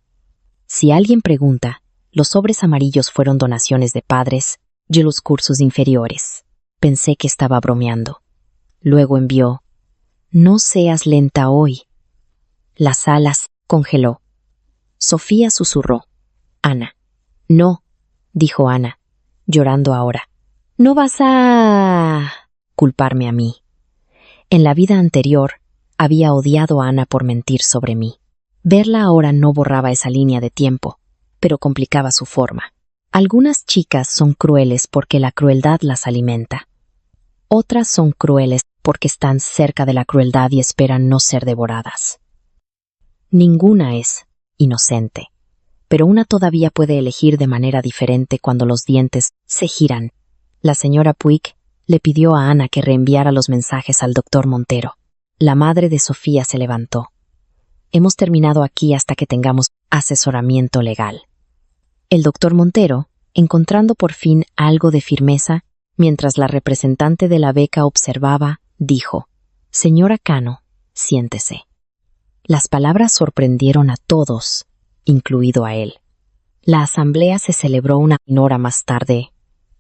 Si alguien pregunta, los sobres amarillos fueron donaciones de padres de los cursos inferiores. Pensé que estaba bromeando. Luego envió, no seas lenta hoy. Las alas congeló. Sofía susurró. Ana. No, dijo Ana, llorando ahora. No vas a culparme a mí. En la vida anterior, había odiado a Ana por mentir sobre mí. Verla ahora no borraba esa línea de tiempo, pero complicaba su forma. Algunas chicas son crueles porque la crueldad las alimenta. Otras son crueles porque están cerca de la crueldad y esperan no ser devoradas. Ninguna es inocente, pero una todavía puede elegir de manera diferente cuando los dientes se giran. La señora Puig le pidió a Ana que reenviara los mensajes al doctor Montero. La madre de Sofía se levantó. Hemos terminado aquí hasta que tengamos asesoramiento legal. El doctor Montero, encontrando por fin algo de firmeza, mientras la representante de la beca observaba, dijo, Señora Cano, siéntese. Las palabras sorprendieron a todos, incluido a él. La asamblea se celebró una hora más tarde,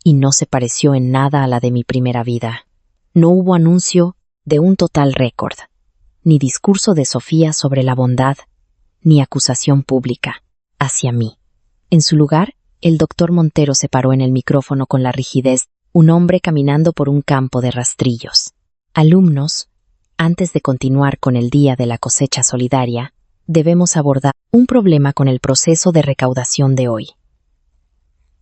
y no se pareció en nada a la de mi primera vida. No hubo anuncio de un total récord, ni discurso de Sofía sobre la bondad, ni acusación pública hacia mí. En su lugar, el doctor Montero se paró en el micrófono con la rigidez un hombre caminando por un campo de rastrillos. Alumnos, antes de continuar con el día de la cosecha solidaria, debemos abordar un problema con el proceso de recaudación de hoy.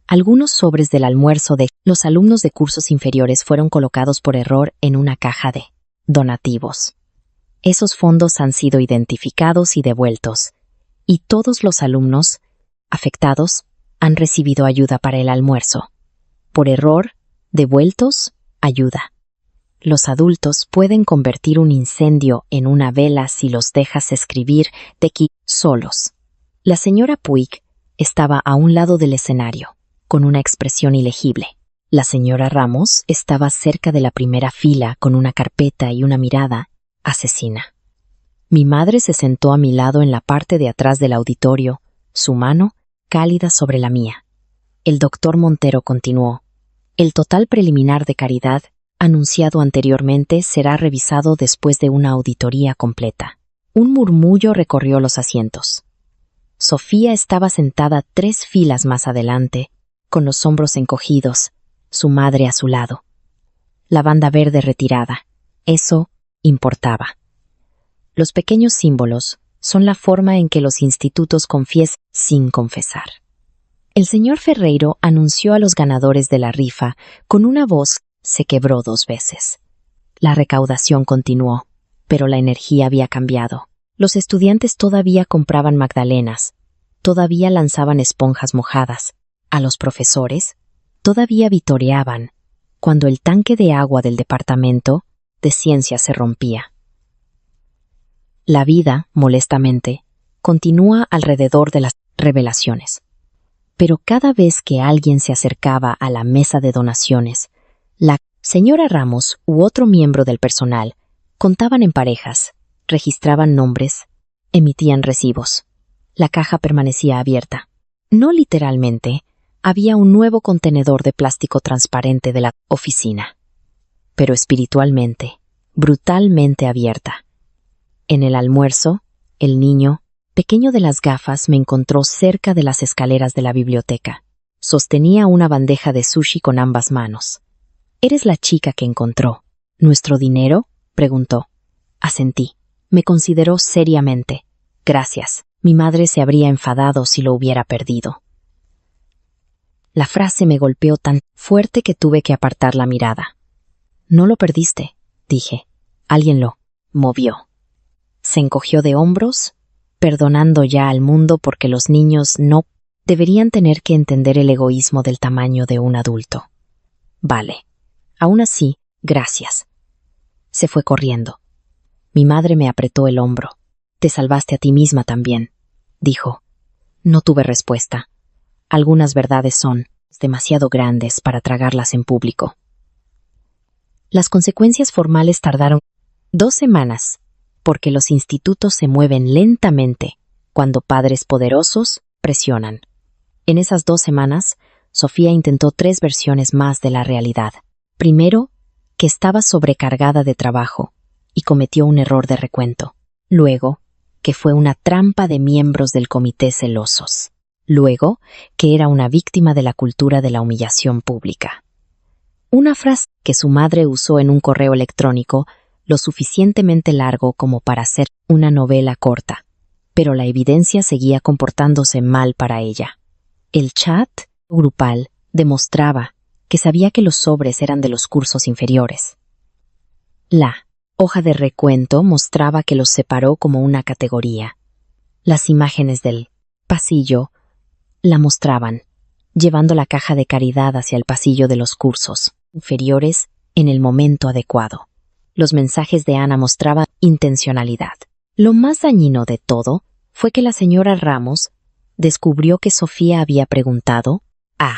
Algunos sobres del almuerzo de los alumnos de cursos inferiores fueron colocados por error en una caja de donativos. Esos fondos han sido identificados y devueltos, y todos los alumnos afectados han recibido ayuda para el almuerzo. Por error, devueltos, ayuda. Los adultos pueden convertir un incendio en una vela si los dejas escribir de aquí solos. La señora Puig estaba a un lado del escenario, con una expresión ilegible. La señora Ramos estaba cerca de la primera fila con una carpeta y una mirada asesina. Mi madre se sentó a mi lado en la parte de atrás del auditorio, su mano cálida sobre la mía. El doctor Montero continuó. El total preliminar de Caridad, anunciado anteriormente, será revisado después de una auditoría completa. Un murmullo recorrió los asientos. Sofía estaba sentada 3 filas más adelante, con los hombros encogidos, su madre a su lado. La banda verde retirada. Eso importaba. Los pequeños símbolos son la forma en que los institutos confiesan sin confesar. El señor Ferreiro anunció a los ganadores de la rifa con una voz que se quebró 2 veces. La recaudación continuó, pero la energía había cambiado. Los estudiantes todavía compraban magdalenas, todavía lanzaban esponjas mojadas. A los profesores todavía vitoreaban cuando el tanque de agua del departamento de ciencias se rompía. La vida, molestamente, continúa alrededor de las revelaciones. Pero cada vez que alguien se acercaba a la mesa de donaciones, la señora Ramos u otro miembro del personal contaban en parejas, registraban nombres, emitían recibos. La caja permanecía abierta. No literalmente, había un nuevo contenedor de plástico transparente de la oficina, pero espiritualmente, brutalmente abierta. En el almuerzo, el niño, pequeño de las gafas, me encontró cerca de las escaleras de la biblioteca. Sostenía una bandeja de sushi con ambas manos. «¿Eres la chica que encontró nuestro dinero?», preguntó. Asentí. Me consideró seriamente. «Gracias. Mi madre se habría enfadado si lo hubiera perdido». La frase me golpeó tan fuerte que tuve que apartar la mirada. «No lo perdiste», dije. «Alguien lo movió». Se encogió de hombros, perdonando ya al mundo porque los niños no deberían tener que entender el egoísmo del tamaño de un adulto. «Vale. Aún así, gracias». Se fue corriendo. Mi madre me apretó el hombro. «Te salvaste a ti misma también», dijo. No tuve respuesta. Algunas verdades son demasiado grandes para tragarlas en público. Las consecuencias formales tardaron 2 semanas, porque los institutos se mueven lentamente cuando padres poderosos presionan. En esas 2 semanas, Sofía intentó 3 versiones más de la realidad. Primero, que estaba sobrecargada de trabajo y cometió un error de recuento. Luego, que fue una trampa de miembros del comité celosos. Luego, que era una víctima de la cultura de la humillación pública. Una frase que su madre usó en un correo electrónico lo suficientemente largo como para ser una novela corta, pero la evidencia seguía comportándose mal para ella. El chat grupal demostraba que sabía que los sobres eran de los cursos inferiores. La hoja de recuento mostraba que los separó como una categoría. Las imágenes del pasillo la mostraban, llevando la caja de caridad hacia el pasillo de los cursos inferiores en el momento adecuado. Los mensajes de Ana mostraban intencionalidad. Lo más dañino de todo fue que la señora Ramos descubrió que Sofía había preguntado a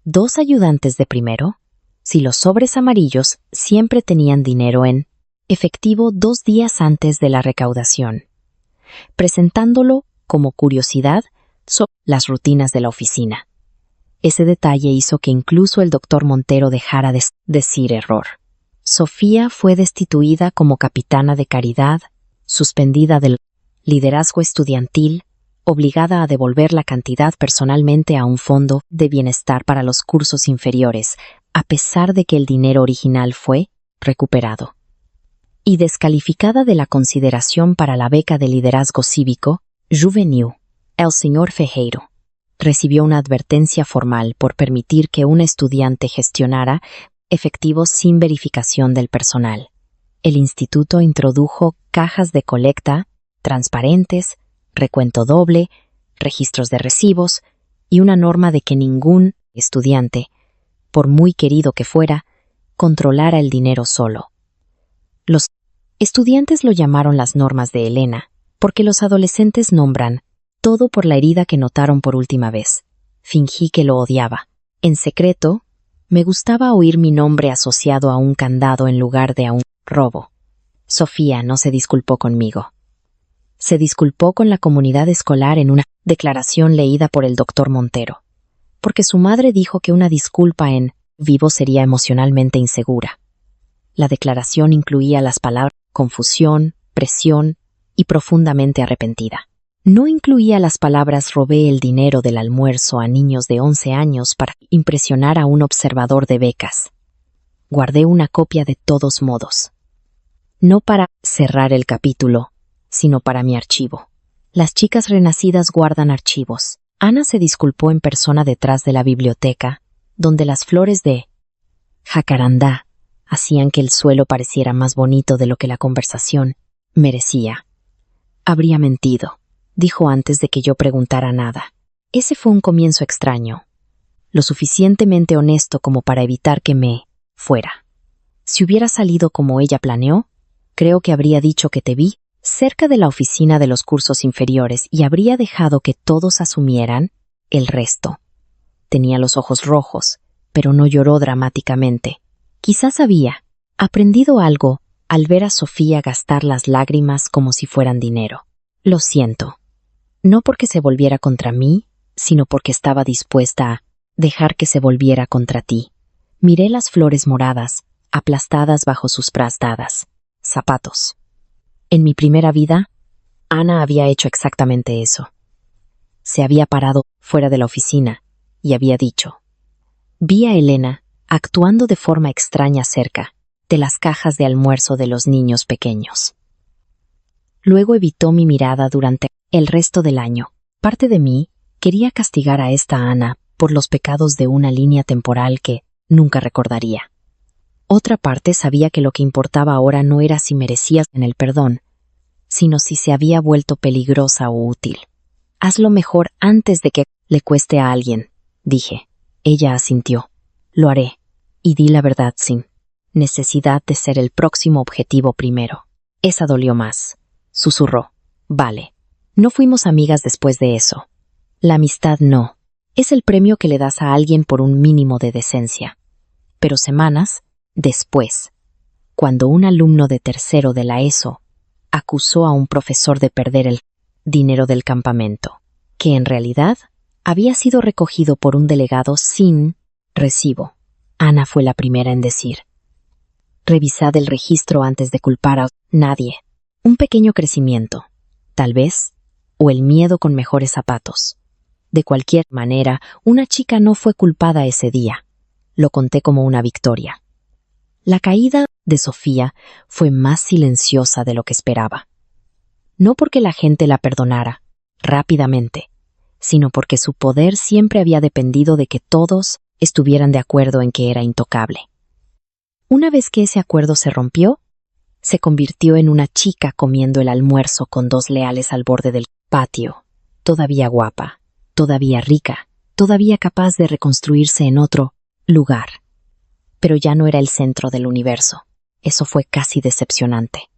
2 ayudantes de primero si los sobres amarillos siempre tenían dinero en efectivo 2 días antes de la recaudación, presentándolo como curiosidad sobre las rutinas de la oficina. Ese detalle hizo que incluso el doctor Montero dejara de decir error. Sofía fue destituida como capitana de caridad, suspendida del liderazgo estudiantil, obligada a devolver la cantidad personalmente a un fondo de bienestar para los cursos inferiores, a pesar de que el dinero original fue recuperado. Y descalificada de la consideración para la beca de liderazgo cívico, juvenil. El señor Ferreiro recibió una advertencia formal por permitir que un estudiante gestionara efectivos sin verificación del personal. El instituto introdujo cajas de colecta transparentes, recuento doble, registros de recibos y una norma de que ningún estudiante, por muy querido que fuera, controlara el dinero solo. Los estudiantes lo llamaron las normas de Elena, porque los adolescentes nombran todo por la herida que notaron por última vez. Fingí que lo odiaba. En secreto, me gustaba oír mi nombre asociado a un candado en lugar de a un robo. Sofía no se disculpó conmigo. Se disculpó con la comunidad escolar en una declaración leída por el doctor Montero, porque su madre dijo que una disculpa en vivo sería emocionalmente insegura. La declaración incluía las palabras confusión, presión y profundamente arrepentida. No incluía las palabras robé el dinero del almuerzo a niños de 11 años para impresionar a un observador de becas. Guardé una copia de todos modos. No para cerrar el capítulo, sino para mi archivo. Las chicas renacidas guardan archivos. Ana se disculpó en persona detrás de la biblioteca, donde las flores de jacarandá hacían que el suelo pareciera más bonito de lo que la conversación merecía. Habría mentido, dijo antes de que yo preguntara nada. Ese fue un comienzo extraño, lo suficientemente honesto como para evitar que me fuera. Si hubiera salido como ella planeó, creo que habría dicho que te vi cerca de la oficina de los cursos inferiores y habría dejado que todos asumieran el resto. Tenía los ojos rojos, pero no lloró dramáticamente. Quizás había aprendido algo al ver a Sofía gastar las lágrimas como si fueran dinero. Lo siento. No porque se volviera contra mí, sino porque estaba dispuesta a dejar que se volviera contra ti. Miré las flores moradas, aplastadas bajo sus prastadas zapatos. En mi primera vida, Ana había hecho exactamente eso. Se había parado fuera de la oficina y había dicho: vi a Elena actuando de forma extraña cerca de las cajas de almuerzo de los niños pequeños. Luego evitó mi mirada durante el resto del año. Parte de mí quería castigar a esta Ana por los pecados de una línea temporal que nunca recordaría. Otra parte sabía que lo que importaba ahora no era si merecías en el perdón, sino si se había vuelto peligrosa o útil. Hazlo mejor antes de que le cueste a alguien, dije. Ella asintió. Lo haré, y di la verdad sin necesidad de ser el próximo objetivo primero. Esa dolió más. Susurró. Vale. No fuimos amigas después de eso. La amistad no. Es el premio que le das a alguien por un mínimo de decencia. Pero semanas después, cuando un alumno de tercero de la ESO acusó a un profesor de perder el dinero del campamento, que en realidad había sido recogido por un delegado sin recibo, Ana fue la primera en decir: revisad el registro antes de culpar a nadie. Un pequeño crecimiento, tal vez, o el miedo con mejores zapatos. De cualquier manera, una chica no fue culpada ese día. Lo conté como una victoria. La caída de Sofía fue más silenciosa de lo que esperaba. No porque la gente la perdonara rápidamente, sino porque su poder siempre había dependido de que todos estuvieran de acuerdo en que era intocable. Una vez que ese acuerdo se rompió, se convirtió en una chica comiendo el almuerzo con dos leales al borde del patio, todavía guapa, todavía rica, todavía capaz de reconstruirse en otro lugar. Pero ya no era el centro del universo. Eso fue casi decepcionante.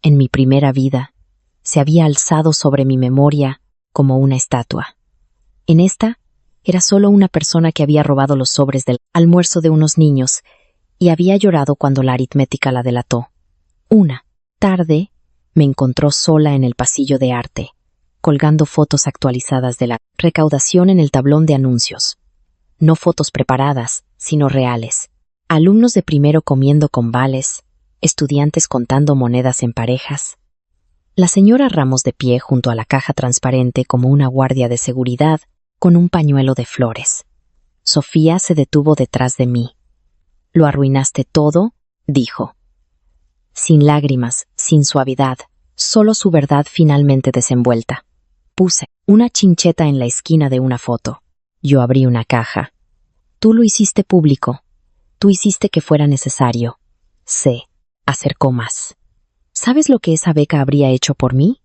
En mi primera vida, se había alzado sobre mi memoria como una estatua. En esta, era solo una persona que había robado los sobres del almuerzo de unos niños y había llorado cuando la aritmética la delató. Una tarde, me encontró sola en el pasillo de arte, colgando fotos actualizadas de la recaudación en el tablón de anuncios. No fotos preparadas, sino reales. Alumnos de primero comiendo con vales, estudiantes contando monedas en parejas. La señora Ramos de pie junto a la caja transparente como una guardia de seguridad con un pañuelo de flores. Sofía se detuvo detrás de mí. «Lo arruinaste todo», dijo. Sin lágrimas, sin suavidad, solo su verdad finalmente desenvuelta. Puse una chincheta en la esquina de una foto. Yo abrí una caja. «Tú lo hiciste público. Tú hiciste que fuera necesario». Se acercó más. «¿Sabes lo que esa beca habría hecho por mí?»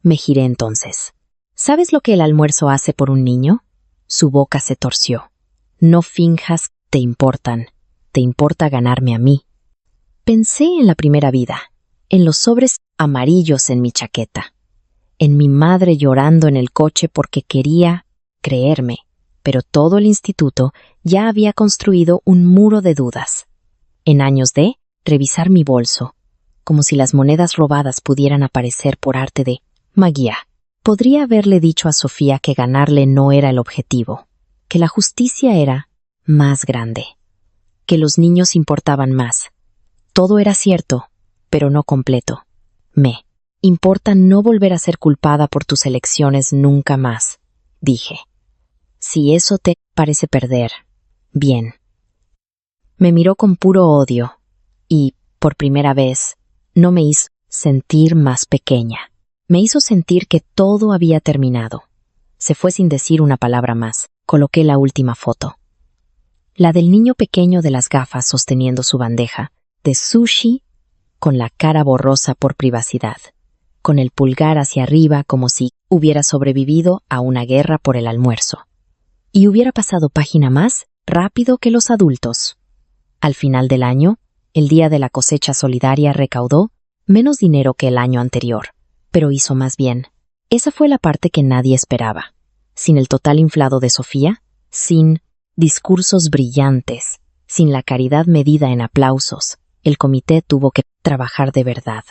Me giré entonces. «¿Sabes lo que el almuerzo hace por un niño?» Su boca se torció. «No finjas, te importan. Te importa ganarme a mí». Pensé en la primera vida, en los sobres amarillos en mi chaqueta, en mi madre llorando en el coche porque quería creerme, pero todo el instituto ya había construido un muro de dudas. En años de revisar mi bolso, como si las monedas robadas pudieran aparecer por arte de magia. Podría haberle dicho a Sofía que ganarle no era el objetivo, que la justicia era más grande, que los niños importaban más. Todo era cierto, pero no completo. Me importa no volver a ser culpada por tus elecciones nunca más, dije. Si eso te parece perder, bien. Me miró con puro odio y, por primera vez, no me hizo sentir más pequeña. Me hizo sentir que todo había terminado. Se fue sin decir una palabra más. Coloqué la última foto. La del niño pequeño de las gafas sosteniendo su bandeja de sushi con la cara borrosa por privacidad, con el pulgar hacia arriba como si hubiera sobrevivido a una guerra por el almuerzo. Y hubiera pasado página más rápido que los adultos. Al final del año, el día de la cosecha solidaria recaudó menos dinero que el año anterior, pero hizo más bien. Esa fue la parte que nadie esperaba. Sin el total inflado de Sofía, sin discursos brillantes, sin la caridad medida en aplausos, el comité tuvo que trabajar de verdad.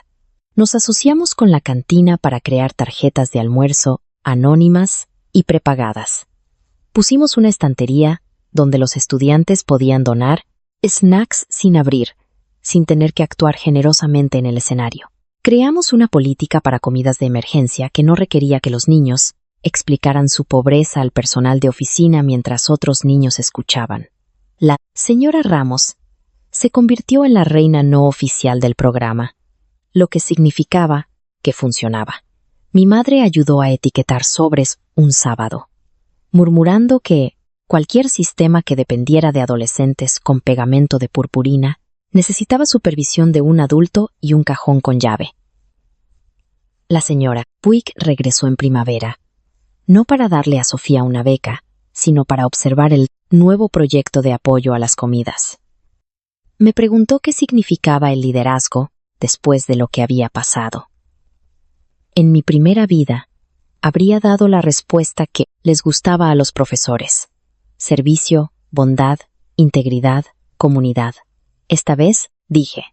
Nos asociamos con la cantina para crear tarjetas de almuerzo anónimas y prepagadas. Pusimos una estantería donde los estudiantes podían donar snacks sin abrir, sin tener que actuar generosamente en el escenario. Creamos una política para comidas de emergencia que no requería que los niños explicaran su pobreza al personal de oficina mientras otros niños escuchaban. La señora Ramos se convirtió en la reina no oficial del programa, lo que significaba que funcionaba. Mi madre ayudó a etiquetar sobres un sábado, murmurando que cualquier sistema que dependiera de adolescentes con pegamento de purpurina necesitaba supervisión de un adulto y un cajón con llave. La señora Puig regresó en primavera, no para darle a Sofía una beca, sino para observar el nuevo proyecto de apoyo a las comidas. Me preguntó qué significaba el liderazgo después de lo que había pasado. En mi primera vida, habría dado la respuesta que les gustaba a los profesores: servicio, bondad, integridad, comunidad. Esta vez, dije,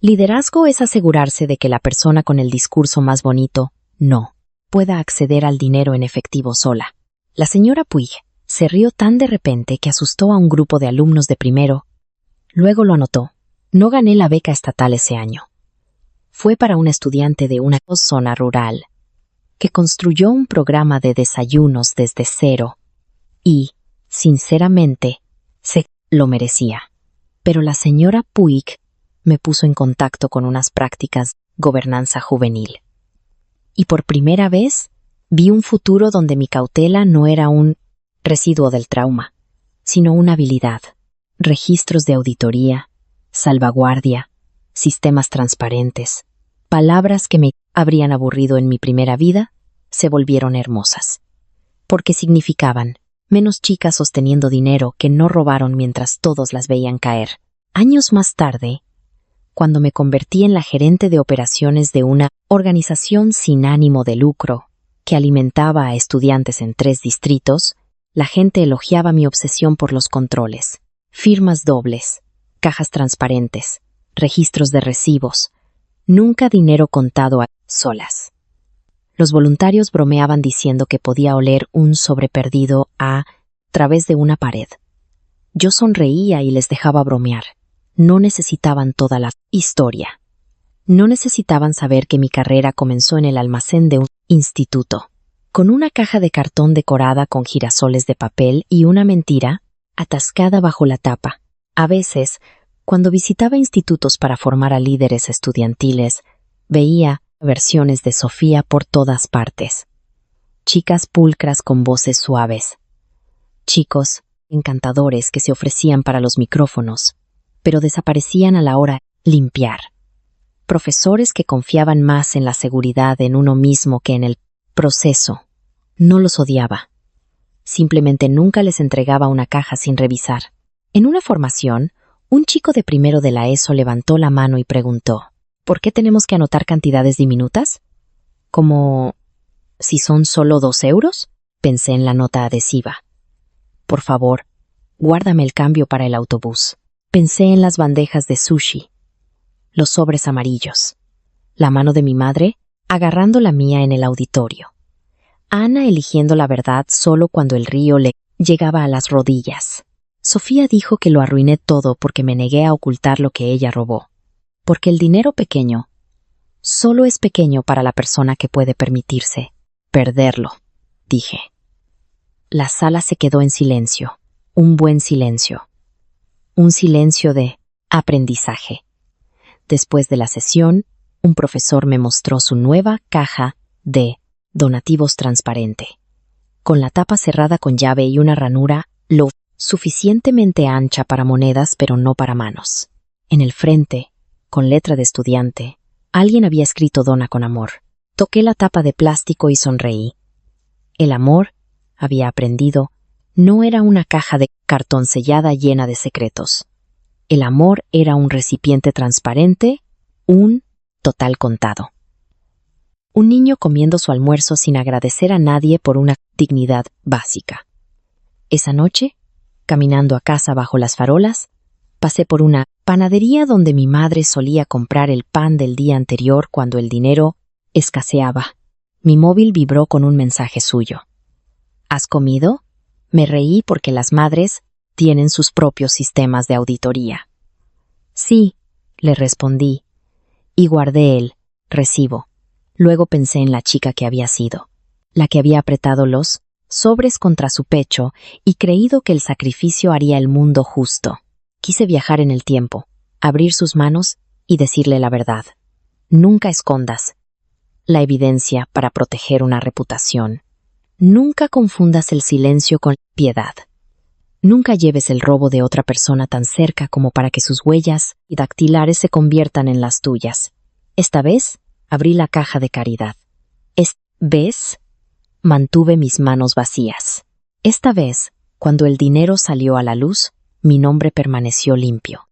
liderazgo es asegurarse de que la persona con el discurso más bonito no pueda acceder al dinero en efectivo sola. La señora Puig se rió tan de repente que asustó a un grupo de alumnos de primero. Luego lo anotó. No gané la beca estatal ese año. Fue para un estudiante de una zona rural que construyó un programa de desayunos desde cero y, sinceramente, se lo merecía. Pero la señora Puig me puso en contacto con unas prácticas de gobernanza juvenil. Y por primera vez vi un futuro donde mi cautela no era un residuo del trauma, sino una habilidad. Registros de auditoría, salvaguardia, sistemas transparentes, palabras que me habrían aburrido en mi primera vida, se volvieron hermosas. Porque significaban menos chicas sosteniendo dinero que no robaron mientras todos las veían caer. Años más tarde, cuando me convertí en la gerente de operaciones de una organización sin ánimo de lucro que alimentaba a estudiantes en 3 distritos, la gente elogiaba mi obsesión por los controles. Firmas dobles, cajas transparentes, registros de recibos, nunca dinero contado a solas. Los voluntarios bromeaban diciendo que podía oler un sobre perdido a través de una pared. Yo sonreía y les dejaba bromear. No necesitaban toda la historia. No necesitaban saber que mi carrera comenzó en el almacén de un instituto, con una caja de cartón decorada con girasoles de papel y una mentira atascada bajo la tapa. A veces, cuando visitaba institutos para formar a líderes estudiantiles, veía versiones de Sofía por todas partes. Chicas pulcras con voces suaves. Chicos encantadores que se ofrecían para los micrófonos, pero desaparecían a la hora de limpiar. Profesores que confiaban más en la seguridad en uno mismo que en el proceso. No los odiaba. Simplemente nunca les entregaba una caja sin revisar. En una formación, un chico de primero de la ESO levantó la mano y preguntó: ¿por qué tenemos que anotar cantidades diminutas? ¿Como si son solo 2 euros? Pensé en la nota adhesiva. Por favor, guárdame el cambio para el autobús. Pensé en las bandejas de sushi, los sobres amarillos, la mano de mi madre agarrando la mía en el auditorio. Ana eligiendo la verdad solo cuando el río le llegaba a las rodillas. Sofía dijo que lo arruiné todo porque me negué a ocultar lo que ella robó. Porque el dinero pequeño solo es pequeño para la persona que puede permitirse perderlo, dije. La sala se quedó en silencio, un buen silencio. Un silencio de aprendizaje. Después de la sesión, un profesor me mostró su nueva caja de donativos transparente, con la tapa cerrada con llave y una ranura lo suficientemente ancha para monedas pero no para manos. En el frente, con letra de estudiante, alguien había escrito Dona con amor. Toqué la tapa de plástico y sonreí. El amor, había aprendido, no era una caja de cartón sellada llena de secretos. El amor era un recipiente transparente, un total contado. Un niño comiendo su almuerzo sin agradecer a nadie por una dignidad básica. Esa noche, caminando a casa bajo las farolas, pasé por una panadería donde mi madre solía comprar el pan del día anterior cuando el dinero escaseaba. Mi móvil vibró con un mensaje suyo. ¿Has comido? Me reí porque las madres tienen sus propios sistemas de auditoría. Sí, le respondí, y guardé el recibo. Luego pensé en la chica que había sido, la que había apretado los sobres contra su pecho y creído que el sacrificio haría el mundo justo. Quise viajar en el tiempo, abrir sus manos y decirle la verdad. Nunca escondas la evidencia para proteger una reputación. Nunca confundas el silencio con piedad. Nunca lleves el robo de otra persona tan cerca como para que sus huellas y dactilares se conviertan en las tuyas. Esta vez, abrí la caja de caridad. Esta vez, mantuve mis manos vacías. Esta vez, cuando el dinero salió a la luz, mi nombre permaneció limpio.